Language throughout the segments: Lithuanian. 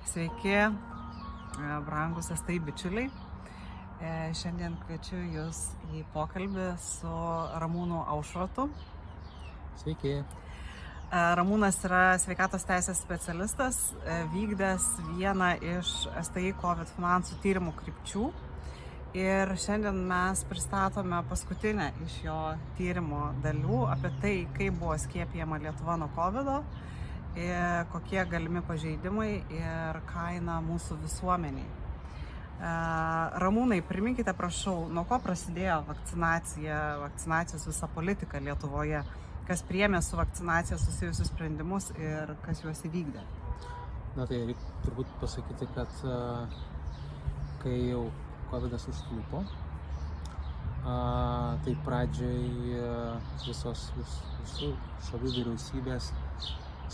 Sveiki, brangus STI bičiuliai. Šiandien kviečiu Jūs į pokalbį su Ramūnu Aušrotu. Sveiki. Ramūnas yra sveikatos teisės specialistas, vykdęs vieną iš STI COVID finansų tyrimų krypčių. Ir šiandien mes pristatome paskutinę iš jo tyrimo dalių apie tai, kaip buvo skiepijama Lietuva nuo COVID-o, kokie galimi pažeidimai ir kaina mūsų visuomeniai. Ramūnai, priminkite, prašau, nuo ko prasidėjo vakcinacijos visa politika Lietuvoje, kas priėmė su vakcinacija susijusius sprendimus ir kas juos įvykdė? Na tai reikia turbūt pasakyti, kad kai jau COVID-as užklupo, tai pradžiai visų šalių vyriausybės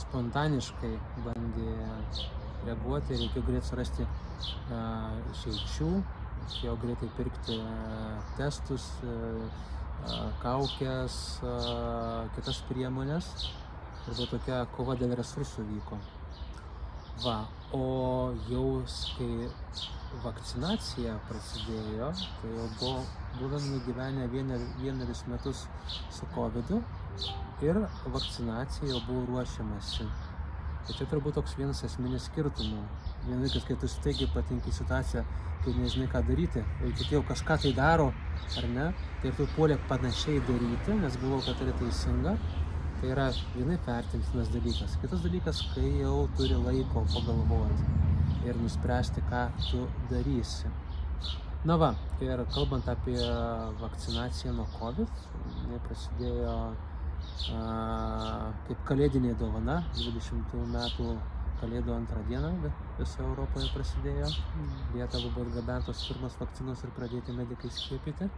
spontaniškai bandė reaguoti, reikėjo greit surasti išeičių, reikėjo greitai pirkti testus, kaukės, kitas priemonės. Ir buvo tokia kova dėl resursų vyko. O jau kai vakcinacija prasidėjo, tai jau buvome gyvenę vienerius metus su COVID-u ir vakcinacija jau buvo ruošiamasi. Tai čia turbūt toks vienas esminis skirtumų. Vienas, kai tu staigiai patenki į situaciją, kai nežinai ką daryti, ir kiti jau kažką tai daro, ar ne, tai tu puolė panašiai daryti, nes galvojau, kad tai yra teisinga. Tai yra vienaip vertintinas dalykas. Kitas dalykas, kai jau turi laiko pagalvoti ir nuspręsti, ką tu darysi. Ir kalbant apie vakcinaciją nuo COVID, jinai prasidėjo kaip kalėdinė dovana, 20 metų kalėdų 2 dieną visoje Europoje prasidėjo. Lietuvai buvo atgabentos pirmas vakcinos ir pradėti medikai skiepyti.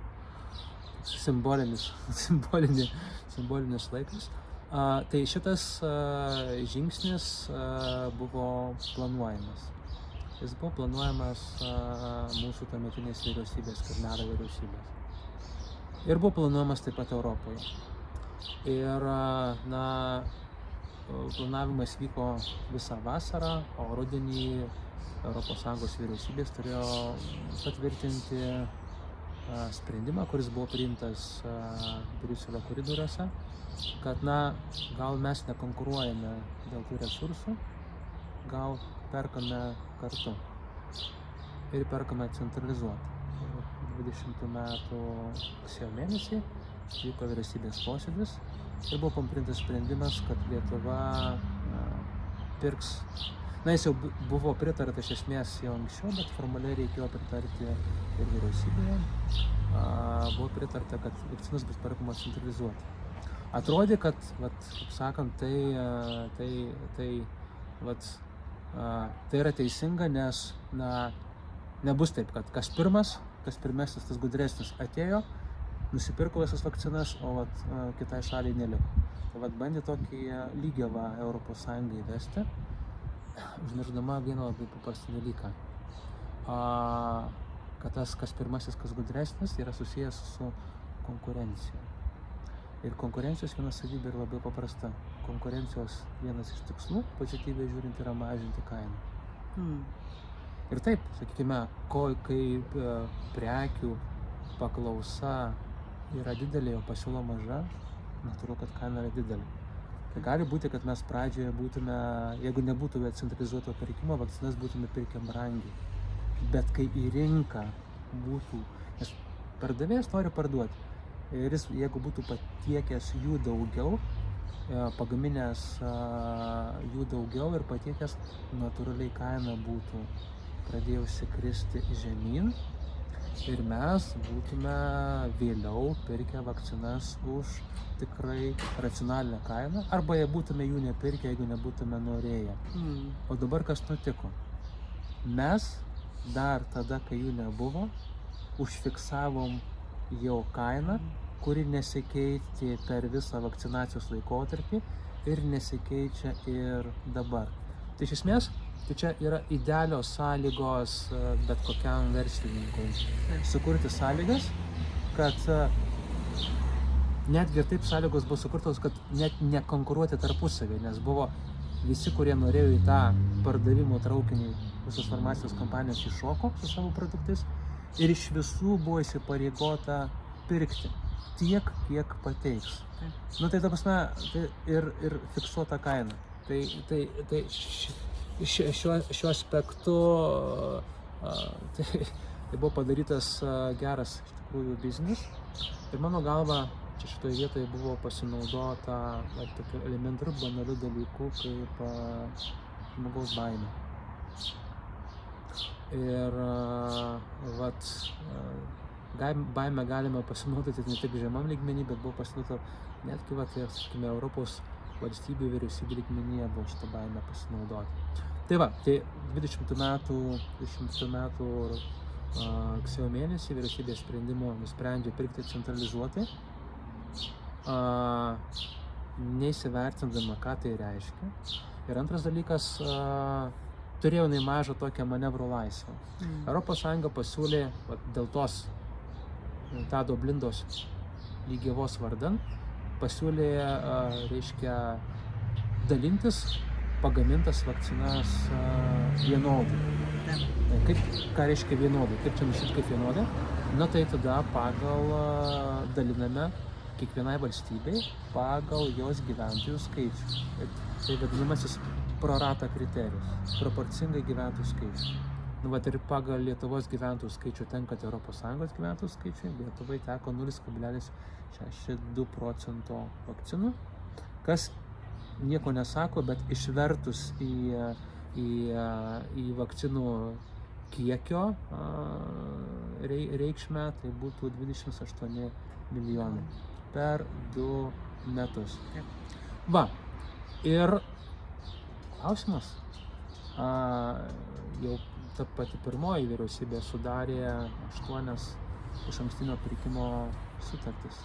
Simbolinis laikas. Tai šitas žingsnis buvo planuojamas. Jis buvo planuojamas mūsų tuometinės vyriausybės, Skvernelio vyriausybės. Ir buvo planuojamas taip pat Europoje. Ir planavimas vyko visą vasarą, o rudenį ES vyriausybės turėjo patvirtinti sprendimą, kuris buvo priimtas Briuselio koridoriuose, kad gal mes nekonkuruojame dėl tų resursų, gal perkame kartu ir perkame centralizuoti. 20 metų rugsėjo mėnesį vyko vyriausybės posėdis ir buvo priimtas sprendimas, kad Lietuva pirks. Jis jau buvo pritarta iš esmės jau anksčiau, bet formaliai reikėjo pritarti ir vyriausybėje. Buvo pritarta, kad vakcinos bus perkamos centralizuoti. Atrodė, kad, kaip sakant, tai yra teisinga, nes nebus taip, kad kas pirmasis, tas gudresnis atėjo, nusipirko visas vakcinas, o kitai šaliai neliko. Tai bandė tokį lygiavą ES įvesti, užmiršdama vieną labai paprastą dalyką. Kad tas, kas pirmasis, kas gudresnis, yra susijęs su konkurencija. Ir konkurencijos viena savybė yra labai paprasta. Konkurencijos vienas iš tikslų, pozityviai žiūrint, yra mažinti kainą. Ir taip, sakykime, kai prekių paklausa yra didelė, o pasiūla maža, natūralu, kad kaina yra didelė. Tai gali būti, kad mes pradžioje būtume, jeigu nebūtų centralizuoto pirkimo, vakcinas būtume pirkę brangiai. Bet kai į rinką būtų, nes pardavėjas nori parduoti, ir jis, jeigu būtų patiekęs jų daugiau, pagaminęs jų daugiau ir patiekęs, natūraliai kaina būtų pradėjusi kristi žemyn. Ir mes būtume vėliau pirkę vakcinas už tikrai racionalią kainą, arba jei būtume jų nepirkę, jeigu nebūtume norėję. O dabar kas nutiko? Mes dar tada, kai jų nebuvo, užfiksavom jau kainą, kuri nesikeitė per visą vakcinacijos laikotarpį ir nesikeičia ir dabar. Tai iš esmės, tai čia yra idealios sąlygos bet kokiam verslininkui. Sukurti sąlygas, kad netgi ir taip sąlygos buvo sukurtos, kad net nekonkuruoti tarpusavį, nes buvo visi, kurie norėjo į tą pardavimo traukinį visos farmacijos kompanijos iššoko su savo produktais ir iš visų buvo įsipareigota pirkti tiek, kiek pateiks. Nu tai ta prasme, tai ir fiksuota kaina. Tai šiuo aspektu tai buvo padarytas geras iš tikrųjų biznis. Ir mano galva, čia šitoje vietoje buvo pasinaudota tokiu elementariu banaliu dalyku kaip žmogaus baimė. Ir baimę galime pasinaudoti ne tik žemam lygmenį, bet buvo pasinaudota netgi, sakykime, Europos valstybių vyriausybių lygmenyje buvo šitą baimę pasinaudoti. Tai 20 metų rugsėjo mėnesį vyriausybės sprendimo nusprendžia pirkti centralizuotai, neįsivertindama, ką tai reiškia. Ir antras dalykas, turėjo nemažą tokią manevro laisvę. Europos Sąjunga pasiūlė dėl tos Tado Blindos lygiavos vardan, pasiūlė, reiškia, dalintis pagamintas vakcinas vienodai. Ką reiškia vienodai? Kaip čia nušit kaip vienodai? Na tai tada daliname kiekvienai valstybei pagal jos gyventojų skaičių. Ir tai vadinamasis pro rata kriterijus, proporcingai gyventojų skaičių. Ir pagal Lietuvos gyventojų skaičių tenkant Europos Sąjungos gyventojų skaičiui, Lietuvai teko 0,62% vakcinų, kas nieko nesako, bet išvertus į vakcinų kiekio reikšmę, tai būtų 28 milijonai per 2 metus. Ir klausimas, jau ta pati pirmoji vyriausybė sudarė 8 išankstinio pirkimo sutartis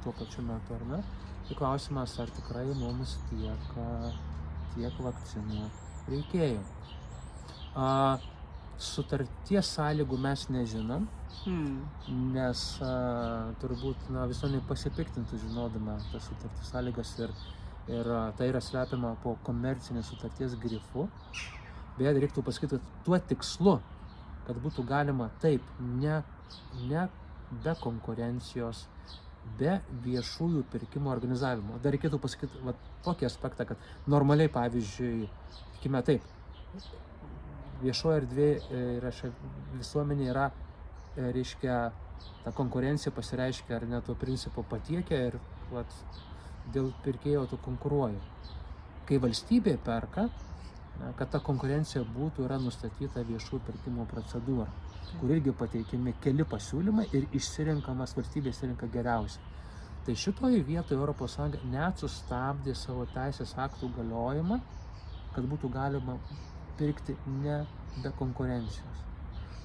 tuo pačiu metu, ar ne? Tai klausimas, ar tikrai mums tiek vakcinų reikėjo. Sutarties sąlygų mes nežinom, nes turbūt visuomenė pasipiktintų žinodama tas sutarties sąlygas ir tai yra slepiama po komercinės sutarties grifu. Beje, reiktų pasakyti tuo tikslu, kad būtų galima taip, ne be konkurencijos, be viešųjų pirkimo organizavimo. Dar reikėtų pasakyti tokį aspektą, kad normaliai, pavyzdžiui, tikime taip, viešoje erdvėje visuomenė yra, reiškia, ta konkurencija pasireiškia ar ne to principo patiekia ir dėl pirkėjo tu konkuruoji. Kai valstybė perka, kad ta konkurencija būtų, yra nustatyta viešų pirkimo procedūra, kur irgi pateikiami keli pasiūlymai ir išsirenkamas valstybė išsirenka geriausią. Tai šitoje vietoje Europos Sąjunga net sustabdė savo teisės aktų galiojimą, kad būtų galima pirkti ne be konkurencijos.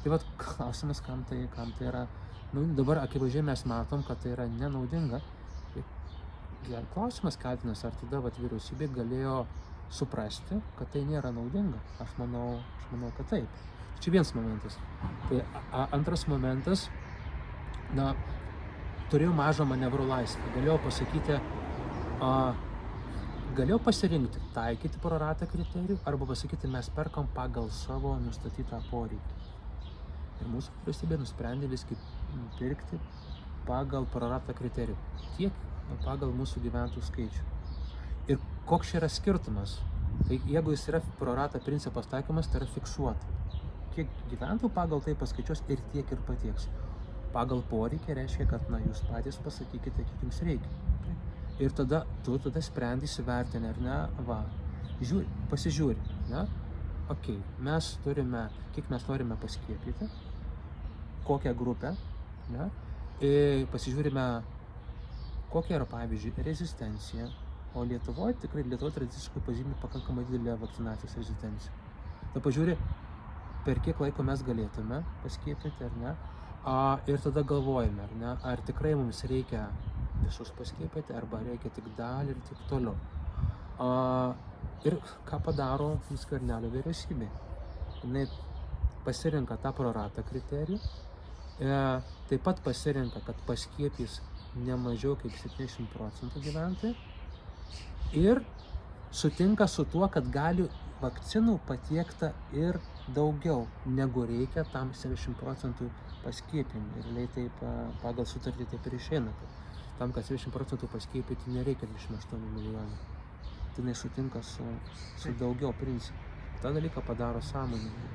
Tai klausimas, kam tai yra. Dabar akivaizdžiai mes matom, kad tai yra nenaudinga. Klausimas keltinas, ar tada vyriausybė galėjo suprasti, kad tai nėra naudinga. Aš manau, kad taip. Čia vienas momentas. Tai antras momentas, turėjau mažą manevro laisvę. Galėjau pasirinkti, taikyti pro ratą kriterijų arba pasakyti, mes perkam pagal savo nustatytą poreikį. Ir mūsų vyriausybė nusprendė viskai pirkti pagal pro ratą kriterijų. Tiek pagal mūsų gyventojų skaičių. Ir koks čia yra skirtumas? Tai jeigu jis yra pro ratą principas taikomas, tai yra fiksuota. Kiek gyventojų pagal tai paskaičiuos ir tiek ir patieks. Pagal poreikį reiškia, kad jūs patys pasakykite, kiek jums reikia. Ir tada tu sprendi įsivertinti, ar ne, pasižiūri, ne? Mes turime, kiek mes norime paskiepyti, kokią grupę, ne? Ir pasižiūrime, kokia yra, pavyzdžiui, rezistencija. O Lietuvoje tradiciškai pažymi pakankamai didelę vakcinacijos rezistenciją. Tai pažiūri, per kiek laiko mes galėtume paskiepyti, ar ne? Ir tada galvojame, ar ne, ar tikrai mums reikia visus paskiepyti, arba reikia tik dalį ir taip toliau. Ir ką padaro Skvernelio vyriausybė? Jinai pasirenka tą pro ratą kriterijų, taip pat pasirenka, kad paskiepys ne mažiau kaip 70% gyventojų. Ir sutinka su tuo, kad gali vakcinų patiekta ir daugiau, negu reikia tam 70% paskiepinti. Ir jinai taip pagal sutartį taip ir išeina, kad tam, kad 70% paskiepyti, nereikia 28 milijonų. Tai jinai sutinka su daugiau principų. Ta dalyką padaro sąmoningai.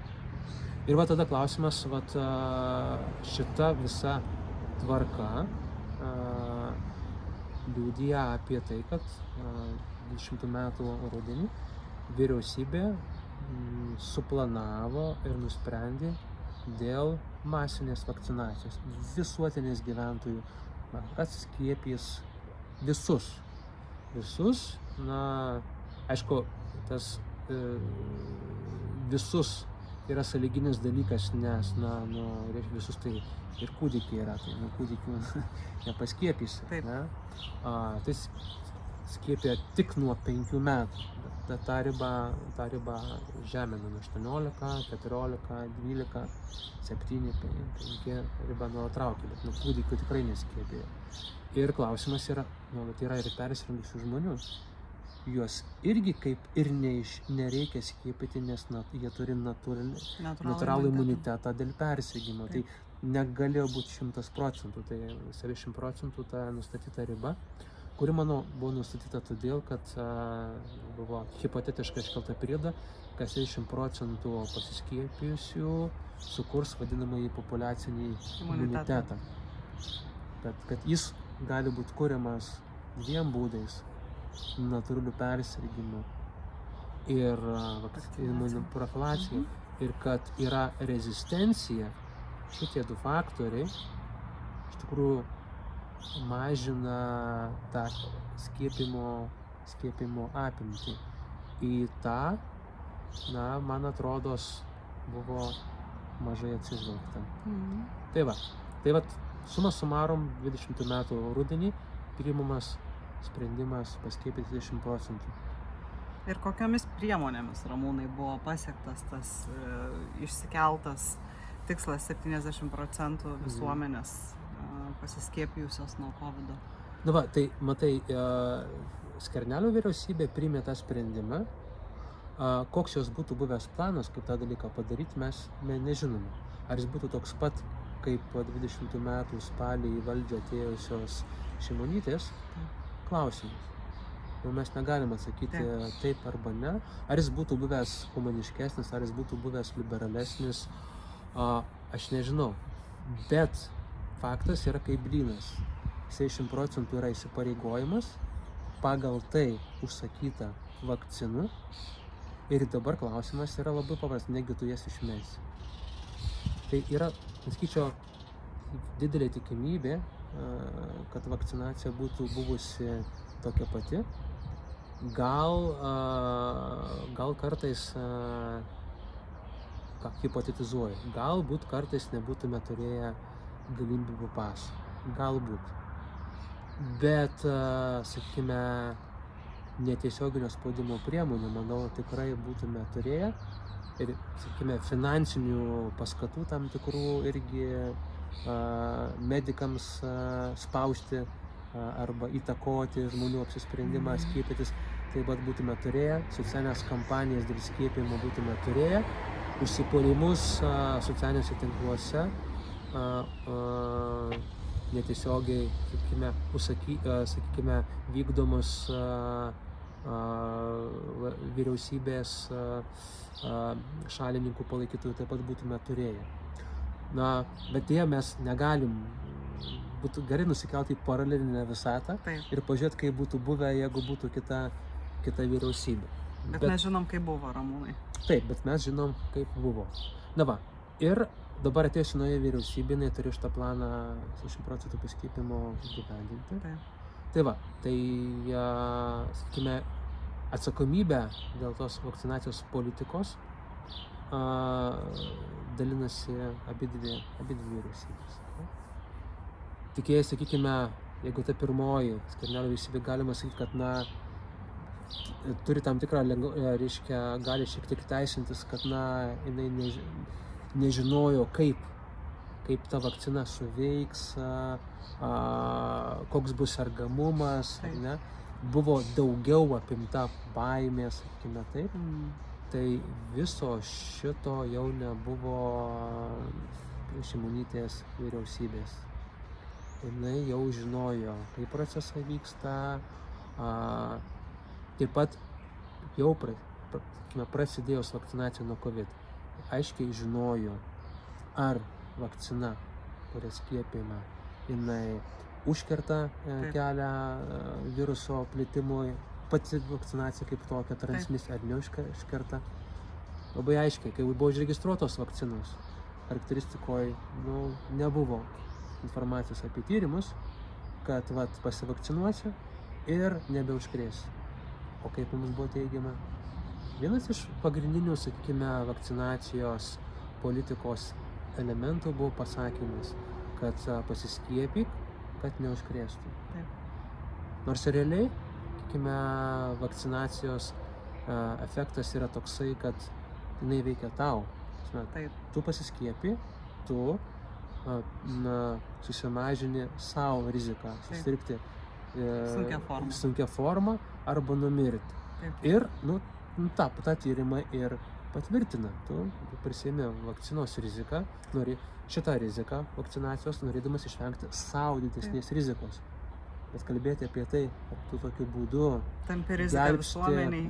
Ir va tada klausimas, šita visa tvarka liudija apie tai, kad 20 metų rudenį vyriausybė suplanavo ir nusprendė dėl masinės vakcinacijos. Visuotinės gyventojų, kad skiepys visus. Aišku, tas visus yra sąlyginis dalykas, nes, visus tai ir kūdikiai yra, tai kūdikių nepaskiepysi. Ne? Tai skiepia tik nuo 5 metų. Ta riba žemina nuo 18, 14, 12, 7, 5 riba nuotraukia, bet nuo kūdikių tikrai neskiepia. Ir klausimas yra, tai yra ir persirgusių žmonių. Juos irgi kaip ir nereikia skiepyti, nes jie turi natūralų imunitetą dėl persirgimo. Tai negalėjo būti 100%, tai 70% ta nustatyta riba, kuri, manau, buvo nustatyta todėl, kad buvo hipotetiškai iškelta prieda, kad 60% pasiskiepijusių sukurs vadinamąjį populiacinį imunitetą. Kad jis gali būti kuriamas 2 būdais. Natūralių persirgimų ir imunoprofilacija. Ir kad yra rezistencija, šitie 2 faktoriai iš tikrųjų mažina tą skiepimo apimtį. Į tą, man atrodo, buvo mažai atsižvelgta. Tai suma sumarum 20 metų rudenį priimamas sprendimas paskiepyti 20%. Ir kokiamis priemonėmis, Ramūnai, buvo pasiektas tas išsikeltas tikslas 70% visuomenės pasiskiepijusios nuo COVID-o? Tai matai, Skvernelio vyriausybė priėmė tą sprendimą. Koks jos būtų buvęs planas, kaip tą dalyką padaryti, mes nežinome. Ar jis būtų toks pat, kaip 20 metų spalį į valdžią atėjusios Šimonytės? Klausimas. Mes negalim atsakyti taip arba ne. Ar jis būtų buvęs humaniškesnis, ar jis būtų buvęs liberalesnis, aš nežinau. Bet faktas yra kaip blynas. 60% yra įsipareigojimas, pagal tai užsakyta vakcinų. Ir dabar klausimas yra labai paprastas, negi tu jas išmesi. Tai yra, sakyčiau, didelė tikimybė, kad vakcinacija būtų buvusi tokia pati. Gal kartais, hipotetizuoju, galbūt kartais nebūtume turėję galimybių pasų. Galbūt. Bet, sakykime, netiesioginio spaudimo priemonių, manau, tikrai būtume turėję. Ir, sakykime, finansinių paskatų tam tikrų irgi medikams spausti arba įtakoti žmonių apsisprendimą skiepytis, taip pat būtume turėję, socialinės kampanijas dėl skiepimo būtume turėję, užsipuolimus socialiniuose tinkluose, netiesiogiai, sakykime, vykdomus vyriausybės šalininkų palaikytojų taip pat būtume turėję. Bet mes negalim, būtų gerai nusikelti į paralelinę visatą ir pažiūrėti, kaip būtų buvę, jeigu būtų kita vyriausybė. Bet mes žinom, kaip buvo, Ramūnai. Taip, bet mes žinom, kaip buvo. Ir dabar atėjusi nauja vyriausybė, jinai turi šitą planą 60% paskiepimo įgyvendinti. Tai, sakykime, atsakomybę dėl tos vakcinacijos politikos dalinasi abidvi vyriausybės. Tikėjai, sakykime, jeigu ta pirmoji Skvernelio vyriausybė, galima sakyti, kad turi tam tikrą, gali šiek tiek teisintis, kad jinai nežinojo, kaip ta vakcina suveiks, koks bus sergamumas, ne? buvo daugiau apimta baimės, sakykime taip, tai viso šito jau nebuvo prie Šimonytės vyriausybės. Jinai jau žinojo, kaip procesai vyksta, taip pat jau prasidėjus vakcinacija nuo COVID. Aiškiai žinojo, ar vakcina, kuria skiepijama, jinai užkerta kelią viruso plitimui, pati vakcinacija kaip tokia transmisija, ar neužkerta. Labai aiškiai, kai buvo užregistruotos vakcinos, charakteristikoje nebuvo informacijos apie tyrimus, kad pasivakcinuosi ir nebeužkrėsi. O kaip mums buvo teigiama? Vienas iš pagrindinių, sakykime, vakcinacijos politikos elementų buvo pasakymas, kad pasiskiepyk, kad neužkrėstų. Nors realiai, sakykime, vakcinacijos efektas yra toksai, kad jinai veikia tau. Tu pasiskiepy, tu susimažini savo riziką susirgti sunkia forma arba numirti. Ir tą tyrimą ir patvirtina. Tu prisiimi vakcinos riziką, šitą riziką vakcinacijos, norėdamas išvengti savo didesnės rizikos. Bet kalbėti apie tai, kad tu tokiu būdu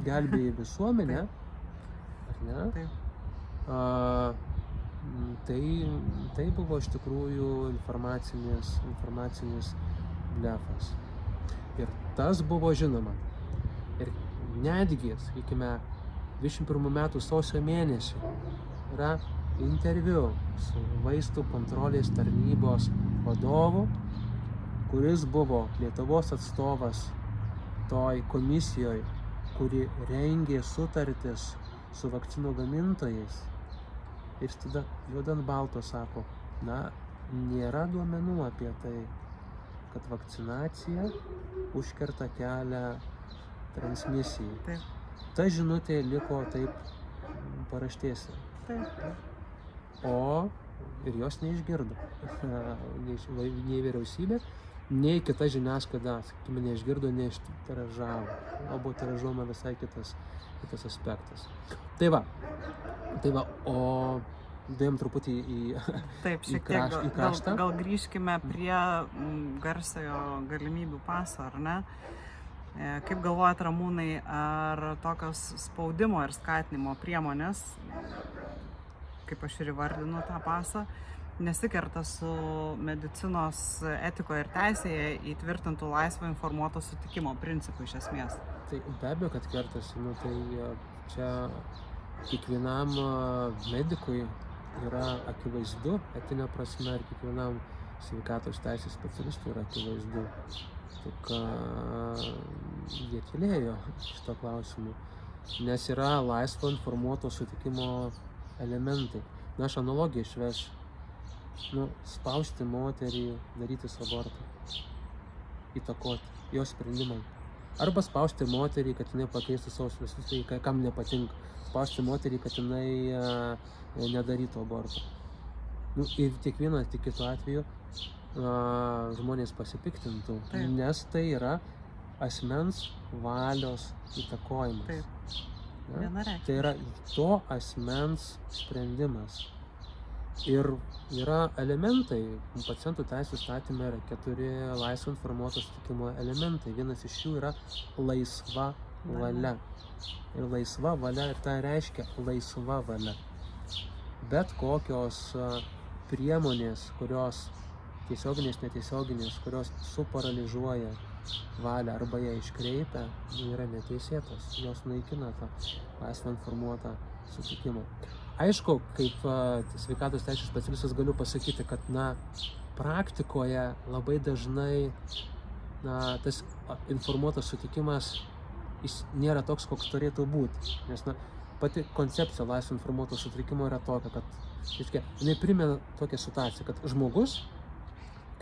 gelbėjai visuomenę, ar ne? Tai buvo iš tikrųjų informacinis blefas. Ir tas buvo žinoma. Ir netgi, sakykime, 21 metų sausio mėnesį yra interviu su vaistų kontrolės tarnybos vadovu, kuris buvo Lietuvos atstovas toj komisijoje, kuri rengė sutartis su vakcinų gamintojais. Ir tada juodan balto sako, nėra duomenų apie tai, kad vakcinacija užkerta kelią transmisijai. Ta žinutė liko taip paraštėse. Ir jos neišgirdo. Nei vyriausybė, nei kita žiniasklaida, sakykime, neišgirdo, neištiražavo. O buvo tiražuojama visai kitas aspektas. Tai va, o dėjom truputį į kraštą. Gal grįžkime prie garsiojo galimybių paso, ar ne? Kaip galvojat, Ramūnai, ar tokios spaudimo ir skatinimo priemonės, kaip aš ir įvardinu tą pasą, nesikerta su medicinos etikoje ir teisėje įtvirtintų laisvo informuoto sutikimo principų iš esmės? Tai be abejo, kad kertasi. Tai čia kiekvienam medikui yra akivaizdu, etinė prasme, ir kiekvienam sveikatos teisės specialistui yra akivaizdu. Tik jie tylėjo šito klausimu, nes yra laisvo informuoto sutikimo elementai. Aš analogiją išvešiu. Spausti moterį darytis abortą, įtakoti jos sprendimą. Arba spausti moterį, kad jinai pakeistų savo sprendimus, tai kam nepatinka. Spausti moterį, kad jinai nedarytų aborto. Ir tiek vienu, tiek kitu atveju žmonės pasipiktintų, nes tai yra asmens valios įtakojimas. Tai yra to asmens sprendimas. Ir yra elementai, pacientų teisių įstatyme yra 4 laisvo informuoto sutikimo elementai. Vienas iš jų yra laisva valia. Ir laisva valia, ir tai reiškia laisva valia. Bet kokios priemonės, kurios tiesioginės, netiesioginės, kurios suparaližuoja valią arba ją iškreipia, yra neteisėtos. Jos naikina tą laisvą informuotą sutikimą. Aišku, kaip sveikatos teisės specialistas galiu pasakyti, kad praktikoje labai dažnai tas informuotas sutikimas jis nėra toks, koks turėtų būti. Nes pati koncepcija laisvo informuoto sutrikimo yra tokia, kad jinai primena tokią situaciją, kad žmogus,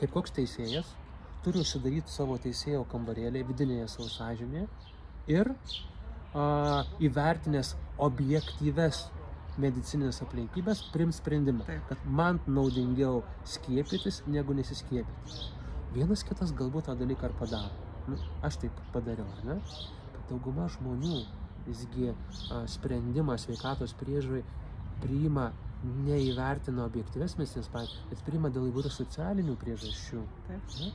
kaip koks teisėjas, turi užsidaryti savo teisėjo kambarėlėje, vidinėje savo sąžinėje ir įvertinęs objektyves medicinės aplinkybės priims sprendimą, kad man naudingiau skiepytis negu nesiskiepyti. Vienas kitas galbūt tą dalyką ir padaro. aš taip padariau, ar ne? Bet dauguma žmonių visgi sprendimą sveikatos priežiūrai priima neįvertina objektyvias medicinines patirtis, bet priima dėl įvairių socialinių priežasčių. Taip. Ne?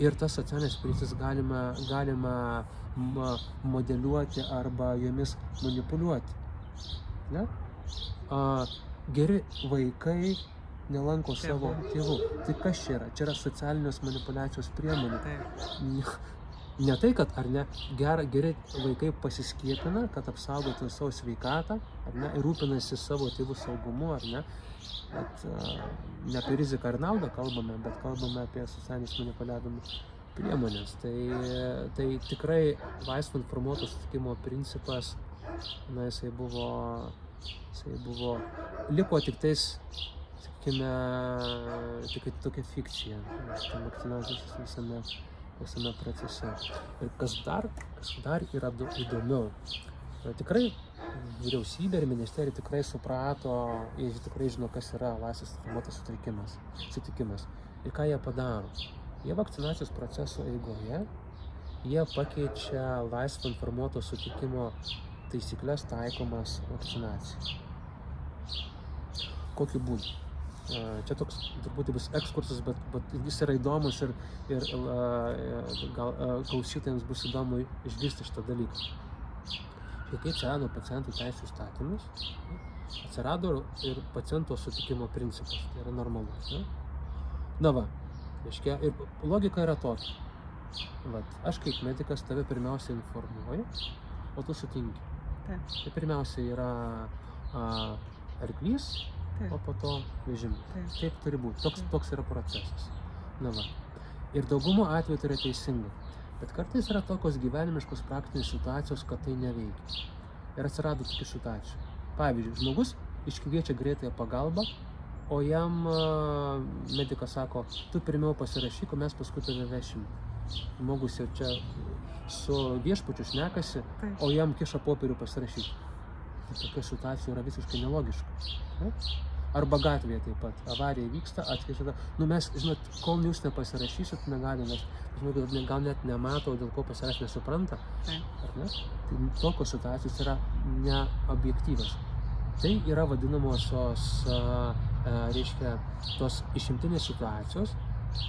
Ir tas socialinės priežastis galima modeliuoti arba jomis manipuliuoti. Ne? Geri vaikai nelanko savo tėvų. Tai kas čia yra? Čia yra socialinės manipuliacijos priemonė. Taip. Ne tai, kad ar ne, geri vaikai pasiskiepina, kad apsaugotų savo sveikatą, ar ne, ir rūpinasi savo tėvų saugumu, ar ne. Bet ne apie riziką ar naudą kalbame, bet kalbame apie socialinės manipuliavimo priemonės. Tai tikrai laisvo informuoto sutikimo principas, jisai buvo, liko tik tais, sakykime, tik tokia fikcija, vakcinacijos visame procese. Ir kas dar yra įdomiau, tikrai vyriausybė ir ministerija tikrai suprato, jie tikrai žino, kas yra laisvas informuotas sutikimas. Ir ką jie padaro? Jie vakcinacijos proceso eigoje, jie pakeičia laisvo informuoto sutikimo taisyklės taikomas vakcinacijai. Kokiu būdu? Čia toks turbūt bus ekskursas, bet jis yra įdomus ir gal klausytojams bus įdomu išgirsti šitą dalyką. Kai atsirado pacientų teisių įstatymus, atsirado ir paciento sutikimo principas, tai yra normalus. Ne? Na va, reiškia, ir logika yra tokia. Aš kaip medikas tave pirmiausia informuoju, o tu sutinki. Taip. Tai pirmiausia yra arklys, o po to vežimas. Taip turi būti. Toks yra procesas. Na va. Ir daugumo atveju tai yra teisinga. Bet kartais yra tokios gyvenimiškos praktinės situacijos, kad tai neveikia. Ir atsirado tokių situacijų. Pavyzdžiui, žmogus iškviečia greitąją pagalbą, o jam medikas sako, tu pirmiau pasirašyk, o mes paskui tave vešim. Žmogus jau čia su viešpačiu šnekasi, o jam kiša popierių pasirašyti. Tai tokia situacija yra visiškai nelogiška. Ne? Arba gatvėje taip pat. Avarija vyksta, atkviečia, mes, žinot, kol jūs nepasirašysit, negalime, žmogus gal net nemato, dėl ko pasirašyti nesupranta. Ar ne? Tai tokios situacijos yra neobjektyvios. Tai yra vadinamosios, reiškia, tos išimtinės situacijos,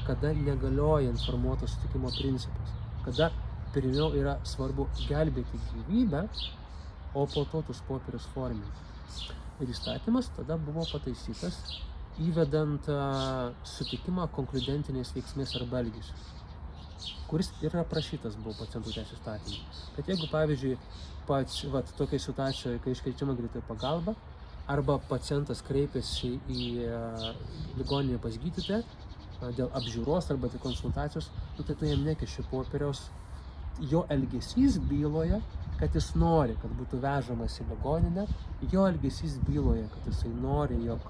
kada negalioja informuoto sutikimo principas. Kada pirmiau yra svarbu gelbėti gyvybę, o po to tuos popierius forminti. Ir įstatymas tada buvo pataisytas, įvedant sutikimą konkludentiniais veiksmais arba elgesiu, kuris yra aprašytas buvo pacientų teisių įstatymui. Kad jeigu, pavyzdžiui, tokiai situacijoje, kai iškviečiama greitoji pagalba, arba pacientas kreipiasi į ligoninę pas gydytoją dėl apžiūros arba dėl konsultacijos, tai tu jam nekiši popieriaus, jo elgesys byloje, kad jis nori, kad būtų vežamas į ligoninę, jo elgesys byloje, kad jisai nori, jog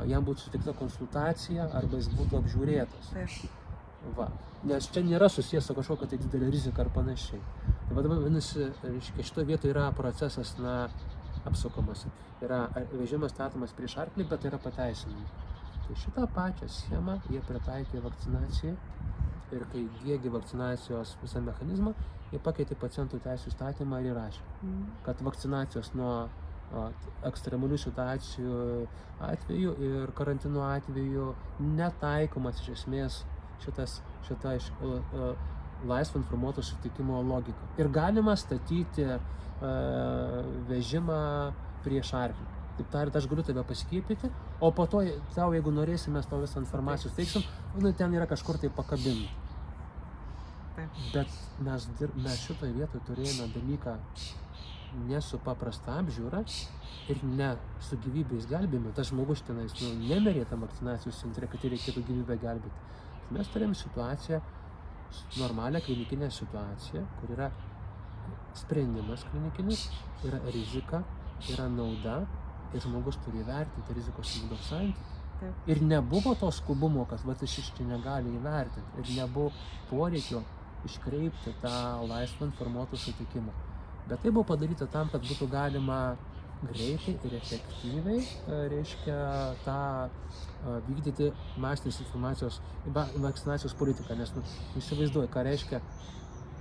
jam būtų suteikta konsultacija arba jis būtų apžiūrėtas. Va. Nes čia nėra susijęs su kažkokia tai didelė rizika ar panašiai. Tai vadinasi, šitoje vietoje yra procesas apsukamas. Yra vežimas statomas prieš arklį, bet tai yra pateisinama. Tai šitą pačią schemą jie pritaikė vakcinacijai. Ir kai diegi vakcinacijos visą mechanizmą, jie pakeitė pacientų teisių įstatymą ir įrašė, kad vakcinacijos nuo ekstremalių situacijų atveju ir karantino atveju netaikomas iš esmės šita laisvo informuoto sutikimo logika. Ir galima statyti vežimą prieš arklį. Taip tariant, aš galiu tave paskiepyti, o po to tau, jeigu norėsi, mes tau visą informacijos teiksim, ten yra kažkur tai pakabinti. Bet mes šitoje vietoje turėjome dalyką ne su paprasta apžiūra ir ne su gyvybės gelbėjimu. Tas žmogus tenais nemirė tam vakcinacijos centre, kad reikėtų gyvybę gelbėti. Mes turėjome situaciją, normalią klinikinę situaciją, kur yra sprendimas klinikinis, yra rizika, yra nauda ir žmogus turi įvertinti rizikos naudos santykį. Ir nebuvo to skubumo, kad iš čia negali įvertinti. Ir nebuvo poreikio iškreipti tą laisvą informuotų sutikimą. Bet tai buvo padaryta tam, kad būtų galima greitai ir efektyviai, reiškia, tą vykdyti masinės informacijos, vakcinacijos politiką, nes įsivaizduoju, ką reiškia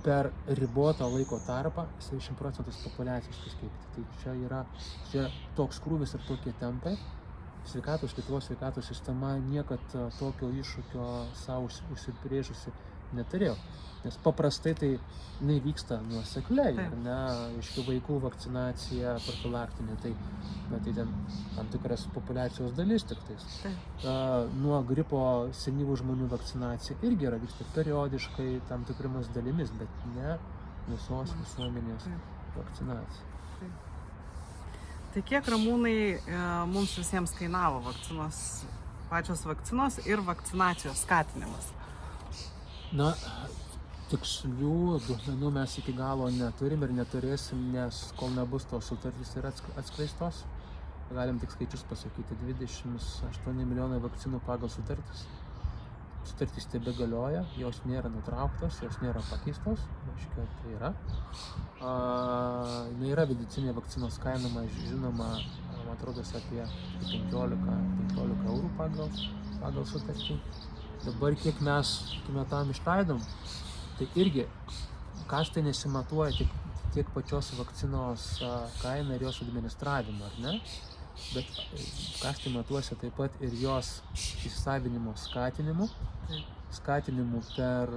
per ribotą laiko tarpą 70% populiacijos paskiepyti. Tai čia toks krūvis ir tokie tempai. Lietuvos sveikatos sistema niekad tokio iššūkio savo užsibrėžusi neturėjo. Nes paprastai tai vyksta nuosekliai, ar ne, aiškiai vaikų vakcinacija, profilaktinė, tai ten tam tikras populiacijos dalis tik tais. Nuo gripo senyvų žmonių vakcinacija irgi vyksta periodiškai tam tikrimis dalimis, bet ne visos visuomenės vakcinacija. Tai kiek, Ramūnai, mums visiems kainavo pačios vakcinos ir vakcinacijos skatinimas? Na, tikslių duomenų mes iki galo neturim ir neturėsim, nes kol nebus tos sutartys yra atskleistos. Galim tik skaičius pasakyti, 28 milijonai vakcinų pagal sutartys. Sutartys tebegalioja, jos nėra nutrauktos, jos nėra pakeistos, aiškiai tai yra. Yra vidutinė vakcinos kaina, žinoma, man atrodo, apie 15 eurų pagal sutartį. Dabar kiek mes tam išleidom, tai irgi kaštai nesimatuoja tiek pačios vakcinos kainą ir jos administravimą, ar ne? Bet kaštai matuosi taip pat ir jos įsisavinimo skatinimu per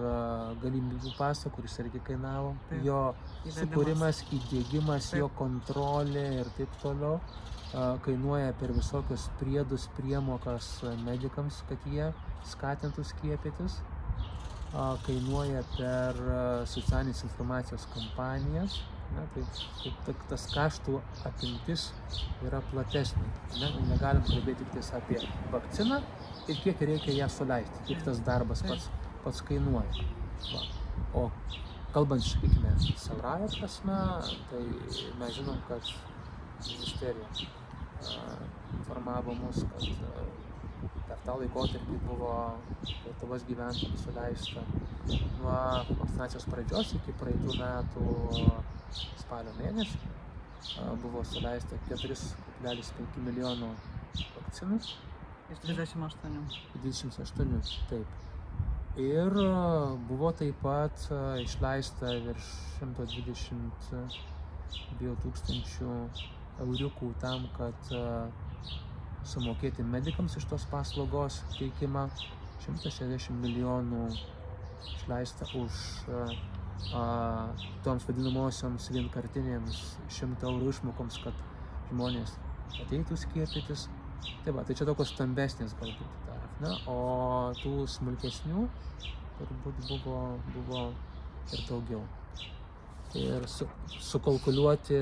galimybių pasą, kuris irgi kainavo, jo sukūrimas, įdiegimas, jo kontrolė ir taip toliau, kainuoja per visokius priedus, priemokas medikams, kad jie skatintų skiepytis, kainuoja per socialinės informacijos kampanijas. Tai tas kaštų apimtis yra platesnė. Negalim kalbėti tik apie vakciną ir kiek reikia ją suleisti, kiek tas darbas pats kainuoja. O kalbant, sakykime, siaurąja prasme, tai mes žinom, kad ministerija informavo mus, kad per tą laikotarpį buvo Lietuvos gyventojams suleista nuo vakcinacijos pradžios iki praeitų metų spalio mėnesį buvo suleista 4,5 milijonų vakcinų. Iš 28. 28, taip. Ir buvo taip pat išleista virš 122 tūkstančių euriukų tam, kad sumokėti medikams iš tos paslaugos teikimą. 160 milijonų išleista už toms vadinamosioms vienkartinėms 100 eurų išmokoms, kad žmonės ateitų skiepytis. Tai čia tokios stambesnės galbūt dar, ne? O tų smulkesnių turbūt buvo ir daugiau. Ir sukalkuliuoti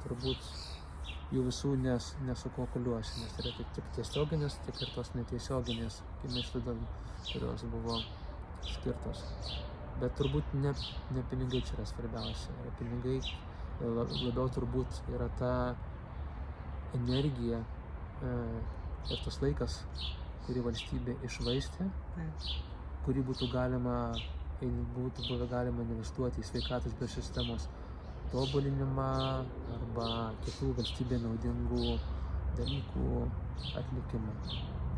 turbūt jų visų nesukalkuliuosi, nes yra tik tiesioginės, tiek ir tos netiesioginės išlaidos, kurios buvo skirtos. Bet turbūt ne pinigai čia yra svarbiausia. Pinigai labiau turbūt yra ta energija ir tas laikas, kurį valstybė iššvaistė, kurį būtų galima investuoti į sveikatos biosistemos tobulinimą arba kitų valstybė naudingų dalykų atlikimą.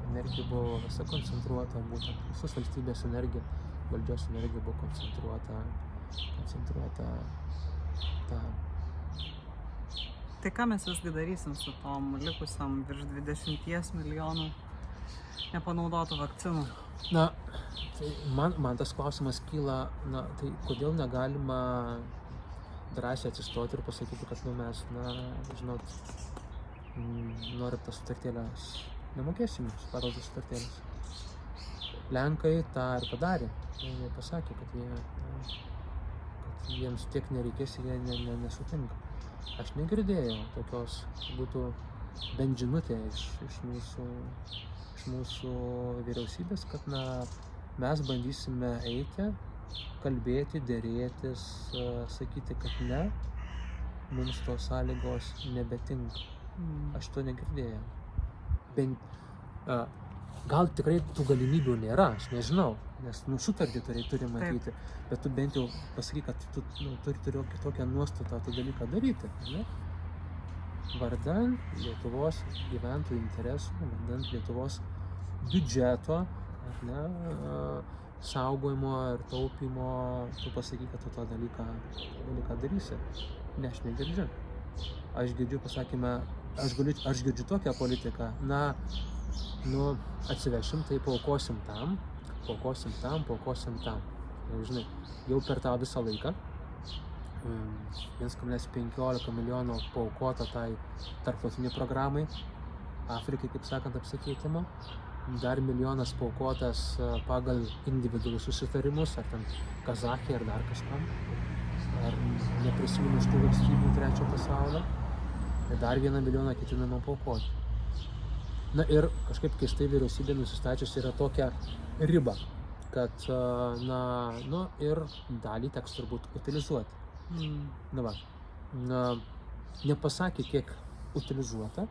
Energija buvo visa koncentruota, būtent visos valstybės energija, valdžios energija buvo koncentruota tam. Tai ką mes visgi darysim su tom likusiam virš 20 milijonų nepanaudotų vakcinų? Na, tai man tas klausimas kyla, tai kodėl negalima drąsiai atsistoti ir pasakyti, kad mes, norim tas sutartėlės, nemokėsim pagal tas sutartėlės. Lenkai tą ir padarė. Jie pasakė, kad jiems tiek nereikės ir jie nesutinka. Aš negirdėjau tokios, būtų bent žinutė iš mūsų vyriausybės, kad mes bandysime eiti, kalbėti, derėtis, sakyti, kad ne, mums tos sąlygos nebetinka. Aš to negirdėjau. Gal tikrai tų galimybių nėra, aš nežinau, nes sutartį turi matyti, bet tu bent jau pasakyk, kad tu turi tokią nuostatą tą dalyką daryti, ne? vardan Lietuvos gyventojų interesų, vardan Lietuvos biudžeto, ar ne, saugojimo ir taupymo, tu pasakyk, kad tu tą dalyką darysi. Ne, aš negirdžiu. Aš girdžiu, pasakymą, aš girdžiu tokią politiką, atsivešim, tai paukosim tam. Ir, žinai, jau per tą visą laiką 1,15 milijonų paaukota tai tarptautiniai programai, Afrikai, kaip sakant, apsikeitimo. Dar milijonas paaukotas pagal individualius susitarimus, ar ten Kazachija, ar dar kažkam, ar neprisimenu iš tų valstybių trečio pasaulio. Ir dar 1 milijoną ketinama paaukoti. Na ir kažkaip keistai vyriausybė nusistačiusi yra tokią ribą, kad ir dalį teks turbūt utilizuoti. Nepasakė, kiek utilizuota,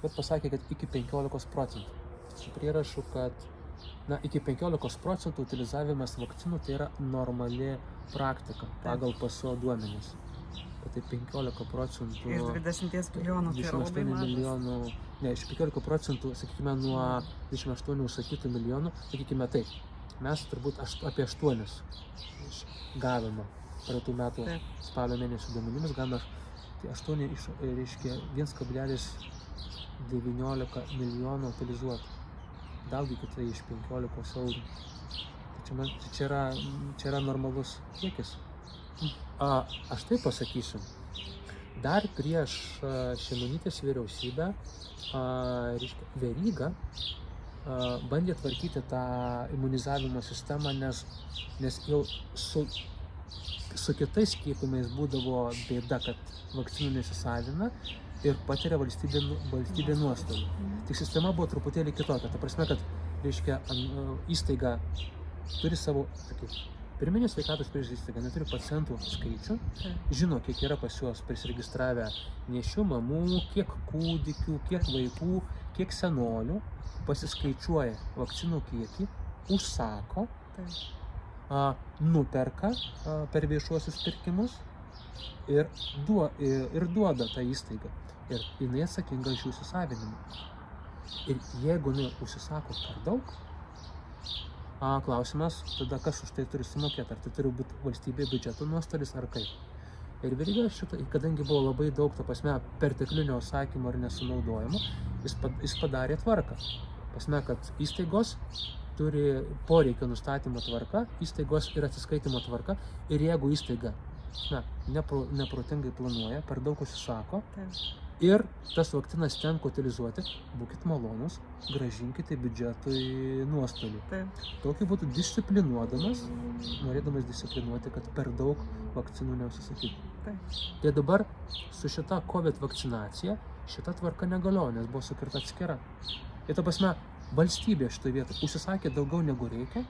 bet pasakė, kad iki 15%. Su prierašu, kad iki 15% utilizavimas vakcinų tai yra normali praktika pagal PSO duomenis. Tai 15% iš 20 milijonų, tai yra labai mažas. Iš 15%, sakykime, nuo 28 užsakytų milijonų, sakykime taip, mes turbūt apie 8 gavome praeitų metų spalio mėnesio duomenimis, gavome 8, reiškia 1,19 milijonų utilizuoti. Daugykit tai iš 15 eurų. Tai čia yra normalus kiekis. Aš taip pasakysiu. Dar prieš Šimonytės vyriausybę Veryga bandė tvarkyti tą imunizavimo sistemą, nes jau su kitais skiepimais būdavo bėda, kad vakcinų nesisavina ir patiria valstybė nuostolių. Tik sistema buvo truputėlį kitokia. Ta prasme, kad įstaiga turi savo pirminė sveikatos priežiūros įstaiga, neturi pacientų skaičių, žino, kiek yra pas juos prisiregistravę nėščių mamų, kiek kūdikių, kiek vaikų, kiek senolių, pasiskaičiuoja vakcinų kiekį, užsako, nuperka per viešuosius pirkimus ir duoda tą įstaigą. Ir jinai atsakinga už jų įsisavinimą. Ir jeigu jinai užsisako per daug, klausimas, tada kas už tai turi sumokėti, ar tai turi būti valstybė biudžeto nuostolis ar kaip. Ir Veryga kadangi buvo labai daug, ta prasme, perteklinio užsakymo ir nesunaudojimo, jis padarė tvarką. Prasme, kad įstaigos turi poreikio nustatymo tvarka, įstaigos ir atsiskaitimo tvarka, ir jeigu įstaiga neprotingai planuoja, per daug užsisako, ir tas vakcinas tenka utilizuoti, būkit malonus, gražinkite biudžetui nuostolį. Tokiu būtų disciplinuodamas, norėdamas disciplinuoti, kad per daug vakcinų neužsisakytų. Tai dabar su šita COVID vakcinacija šita tvarka negalioja, nes buvo sukirta atskira. Ir ta prasme, valstybė šitoje vietoje užsisakė daugiau negu reikia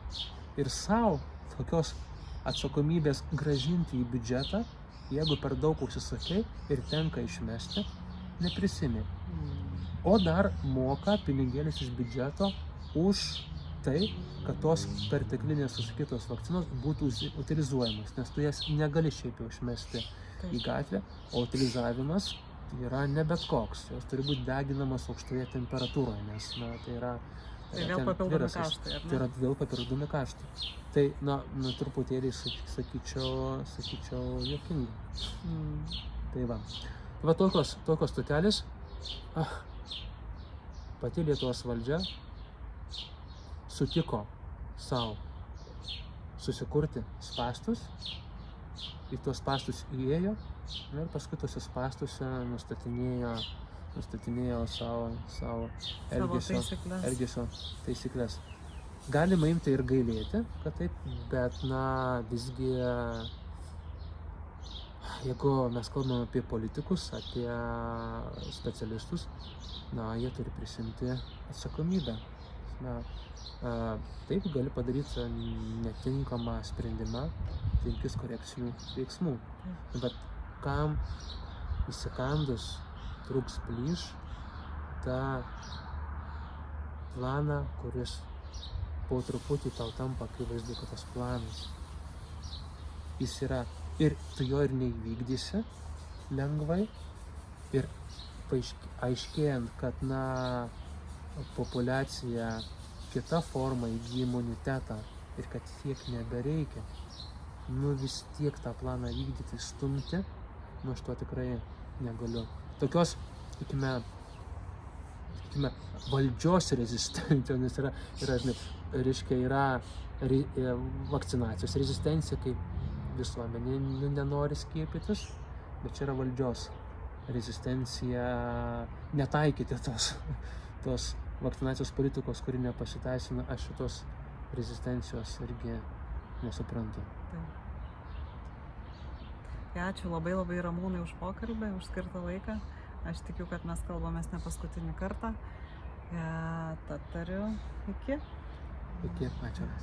ir savo tokios atsakomybės gražinti į biudžetą, jeigu per daug užsisakė ir tenka išmesti, neprisimė. O dar moka pinigėlis iš biudžeto už tai, kad tos perteklinės užsakytos vakcinos būtų utilizuojamos, nes tu jas negali šiaip jau išmesti į gatvę, o utilizavimas yra ne bet koks, jos turi būti deginamos aukštoje temperatūroje, nes tai yra vėl papildomi kaštai, ar ne? Tai yra vėl papildomi kaštai. Tai, truputėlį, sakyčiau, juokinga. Tai va. Va tokios stotelės. Pati Lietuvos valdžia sutiko savo susikurti spąstus, į tuos spąstus įėjo ir paskui tuose spąstuose nustatinėjo savo elgesio taisyklės. Galima imti ir gailėti, kad taip, bet visgi, jeigu mes kalbame apie politikus, apie specialistus, jie turi prisimti atsakomybę. Taip gali padaryti netinkamą sprendimą, imtis korekcinių veiksmų. Bet kam įsikandus trūks plyš tą planą, kuris po truputį tau tampa akivaizdu, kad tas planas jis yra ir tu jo ir neįvykdysi lengvai, Ir aiškėjant, kad populiacija kita forma įgyja imunitetą ir kad tiek nebereikia, vis tiek tą planą vykdyti, stumti, aš to tikrai negaliu. Tokios, sakykime, valdžios rezistencijos, nes yra vakcinacijos rezistencija, kai visuomenė nenori skiepytis, bet čia yra valdžios rezistencija netaikyti tos vakcinacijos politikos, kuri nepasiteisina. Aš šitos rezistencijos irgi nesuprantu. Ačiū labai Ramūnai už pokalbį, už skirtą laiką. Aš tikiu, kad mes kalbamės ne paskutinį kartą. Tad tariu iki. Iki, ačiū.